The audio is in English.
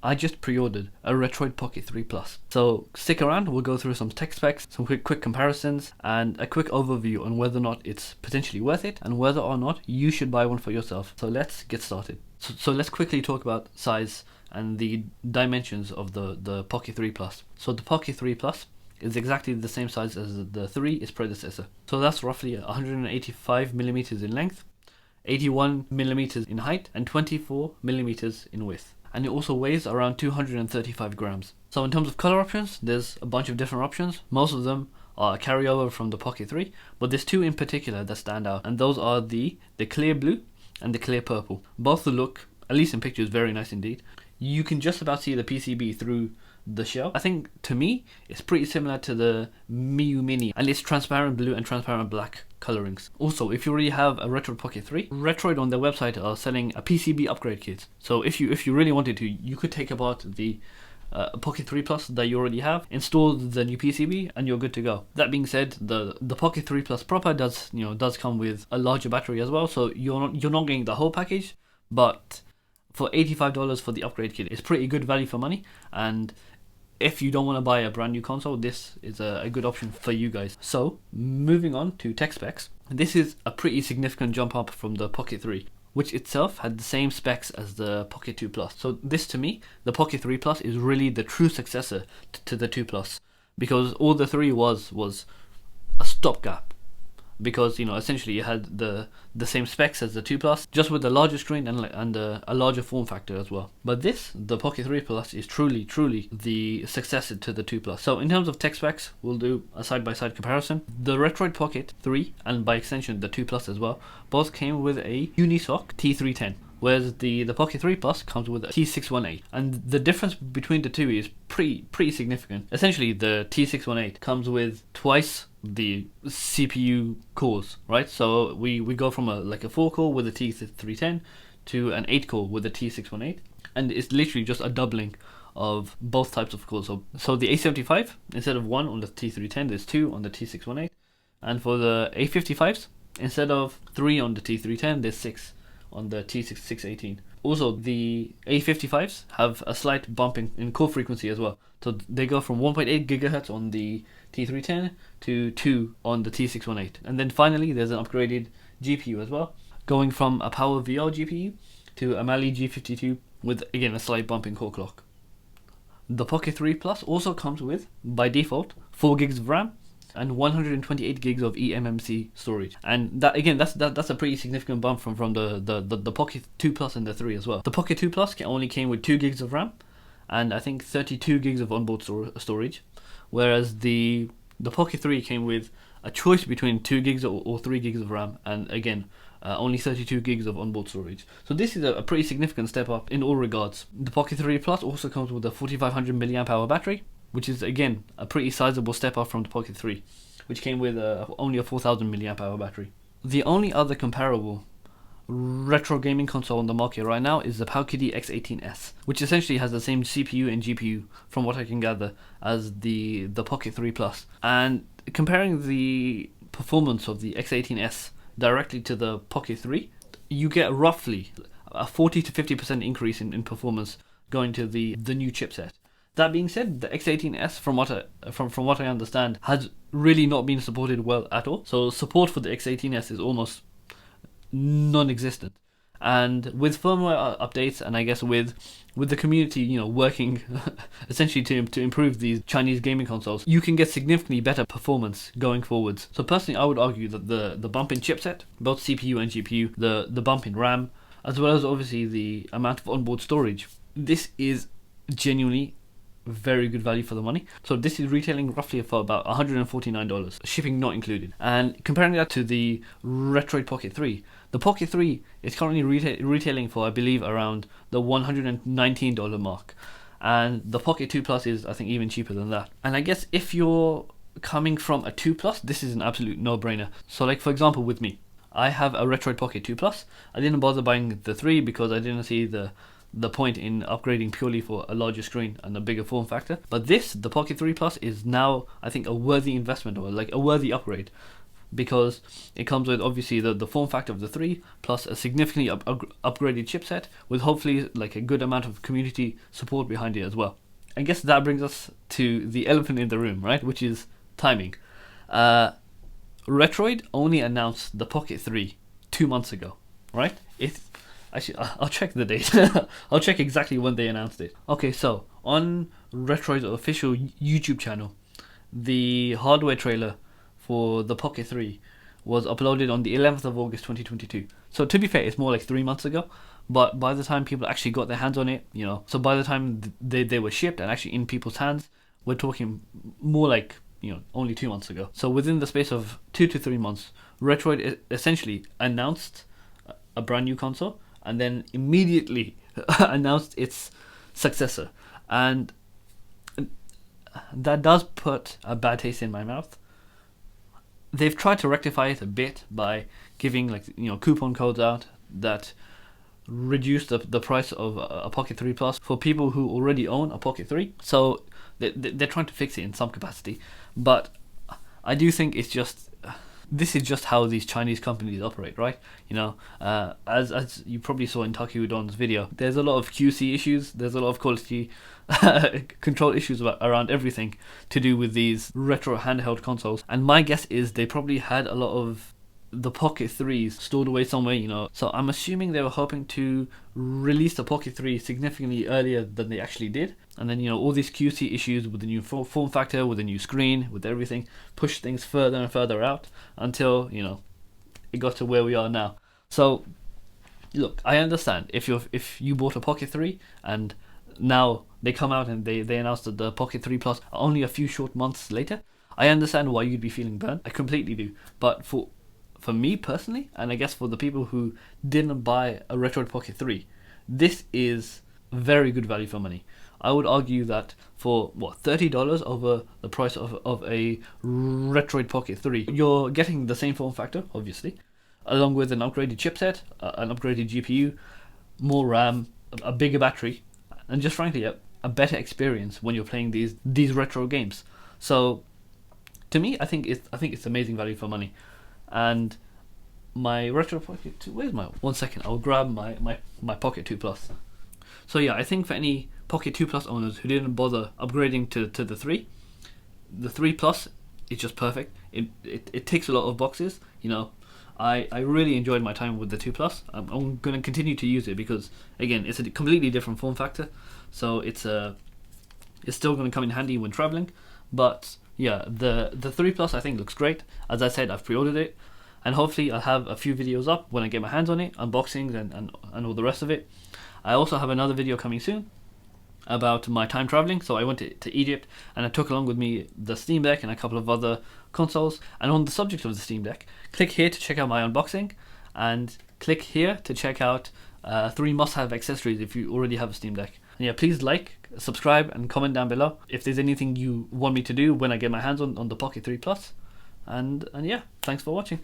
I just pre-ordered a Retroid Pocket 3 Plus. So stick around, we'll go through some tech specs, some quick comparisons, and a quick overview on whether or not it's potentially worth it, and whether or not you should buy one for yourself. So let's get started. So let's quickly talk about size and the dimensions of the Pocket 3 Plus. So the Pocket 3 Plus is exactly the same size as the 3, its predecessor. So that's roughly 185 millimeters in length, 81 millimeters in height, and 24 millimeters in width. And it also weighs around 235 grams. So in terms of color options, there's a bunch of different options. Most of them are a carryover from the Pocket 3, but there's two in particular that stand out, and those are the clear blue and the clear purple. Both look, at least in pictures, very nice indeed. You can just about see the PCB through the shell. I think, to me, it's pretty similar to the Miu Mini, and it's transparent blue and transparent black colorings. Also, if you already have a Retroid Pocket 3, Retroid on their website are selling a PCB upgrade kit. So if you really wanted to, you could take apart the Pocket 3 Plus that you already have, install the new PCB, and you're good to go. That being said, the Pocket 3 Plus proper does come with a larger battery as well, so you're not getting the whole package, but for $85 for the upgrade kit, it's pretty good value for money. And if you don't want to buy a brand new console, this is a good option for you guys. So moving on to tech specs, this is a pretty significant jump up from the Pocket 3, which itself had the same specs as the Pocket 2 Plus. So this, to me, the Pocket 3 Plus is really the true successor to the 2 Plus, because all the 3 was a stopgap. Because essentially you had the same specs as the 2 Plus, just with a larger screen and a larger form factor as well. But the Pocket 3 Plus is truly the successor to the 2 Plus. So in terms of tech specs, we'll do a side-by-side comparison. The Retroid Pocket 3, and by extension the 2 Plus as well, both came with a Unisoc T310. Whereas the Pocket 3 Plus comes with a T618. And the difference between the two is pretty significant. Essentially, the T618 comes with twice the CPU cores, right? So we go from a 4-core with a T310 to an 8-core with a T618. And it's literally just a doubling of both types of cores. So the A75, instead of 1 on the T310, there's 2 on the T618. And for the A55s, instead of 3 on the T310, there's 6 on the T618. Also, the A55s have a slight bump in core frequency as well. So they go from 1.8 gigahertz on the T310 to 2 on the T618. And then finally, there's an upgraded GPU as well, going from a PowerVR GPU to a Mali G52 with, again, a slight bump in core clock. The Pocket 3 Plus also comes with, by default, 4 gigs of RAM and 128 gigs of eMMC storage, and that, again, that's a pretty significant bump from the Pocket 2 Plus and the 3 as well. The Pocket 2 Plus only came with 2 gigs of RAM and I think 32 gigs of onboard storage, whereas the Pocket 3 came with a choice between 2 gigs or 3 gigs of RAM, and again, only 32 gigs of onboard storage. So this is a pretty significant step up in all regards. The Pocket 3 Plus also comes with a 4500 mAh battery, which is, again, a pretty sizable step up from the Pocket 3, which came with only a 4000 mAh battery. The only other comparable retro gaming console on the market right now is the Powkiddy X18S, which essentially has the same CPU and GPU, from what I can gather, as the Pocket 3 Plus. And comparing the performance of the X18S directly to the Pocket 3, you get roughly a 40 to 50% increase in performance going to the new chipset. That being said, the X18S, from what I understand, has really not been supported well at all. So support for the X18S is almost non-existent. And with firmware updates, and I guess with the community, working essentially to improve these Chinese gaming consoles, you can get significantly better performance going forwards. So personally, I would argue that the bump in chipset, both CPU and GPU, the bump in RAM, as well as obviously the amount of onboard storage, this is genuinely very good value for the money. So this is retailing roughly for about $149, shipping not included. And comparing that to the Retroid Pocket 3, the Pocket 3 is currently retailing for, I believe, around the $119 mark. And the Pocket 2 Plus is, I think, even cheaper than that. And I guess if you're coming from a 2 Plus, this is an absolute no-brainer. So for example, with me, I have a Retroid Pocket 2 Plus. I didn't bother buying the 3 because I didn't see the point in upgrading purely for a larger screen and a bigger form factor. But the Pocket 3 Plus, is now, I think, a worthy investment, or a worthy upgrade because it comes with obviously the form factor of the 3 plus a significantly upgraded chipset with hopefully like a good amount of community support behind it as well. I guess that brings us to the elephant in the room, right? Which is timing. Retroid only announced the Pocket 3 2 months ago, right? I'll check the date. I'll check exactly when they announced it. Okay, so on Retroid's official YouTube channel, the hardware trailer for the Pocket 3 was uploaded on the 11th of August 2022. So to be fair, it's more like 3 months ago. But by the time people actually got their hands on it, so by the time they were shipped and actually in people's hands, we're talking more like, only 2 months ago. So within the space of 2 to 3 months, Retroid essentially announced a brand new console and then immediately announced its successor. And that does put a bad taste in my mouth. They've tried to rectify it a bit by giving coupon codes out that reduce the price of a Pocket 3 Plus for people who already own a Pocket 3. So they're trying to fix it in some capacity. But I do think this is just how these Chinese companies operate, right? As you probably saw in Taki Udon's video, there's a lot of QC issues, there's a lot of quality control issues around everything to do with these retro handheld consoles. And my guess is they probably had a lot of the Pocket 3s stored away somewhere, So I'm assuming they were hoping to release the Pocket 3 significantly earlier than they actually did. And then, all these QC issues with the new form factor, with the new screen, with everything, push things further and further out until, it got to where we are now. So, look, I understand if you bought a Pocket 3 and now they come out and they announced that the Pocket 3 Plus only a few short months later, I understand why you'd be feeling burnt. I completely do. But for me personally, and I guess for the people who didn't buy a Retroid Pocket 3, this is very good value for money. I would argue that for $30 over the price of a Retroid Pocket 3, you're getting the same form factor, obviously, along with an upgraded chipset, an upgraded GPU, more RAM, a bigger battery, and just frankly a better experience when you're playing these retro games. So to me, I think it's amazing value for money. And my Retro Pocket 2, where's my, 1 second, I'll grab my Pocket 2 Plus. So yeah, I think for any Pocket 2 Plus owners who didn't bother upgrading to the 3, the 3 Plus is just perfect. It ticks a lot of boxes. I really enjoyed my time with the 2 Plus. I'm going to continue to use it because, again, it's a completely different form factor. So it's still going to come in handy when traveling. But yeah, the 3 Plus I think looks great. As I said, I've pre-ordered it, and hopefully I'll have a few videos up when I get my hands on it, unboxings and all the rest of it. I also have another video coming soon about my time traveling. So I went to Egypt and I took along with me the Steam Deck and a couple of other consoles. And on the subject of the Steam Deck, click here to check out my unboxing, and click here to check out 3 must-have accessories if you already have a Steam Deck. And yeah, please like, subscribe, and comment down below if there's anything you want me to do when I get my hands on the Pocket 3 Plus. And yeah, thanks for watching.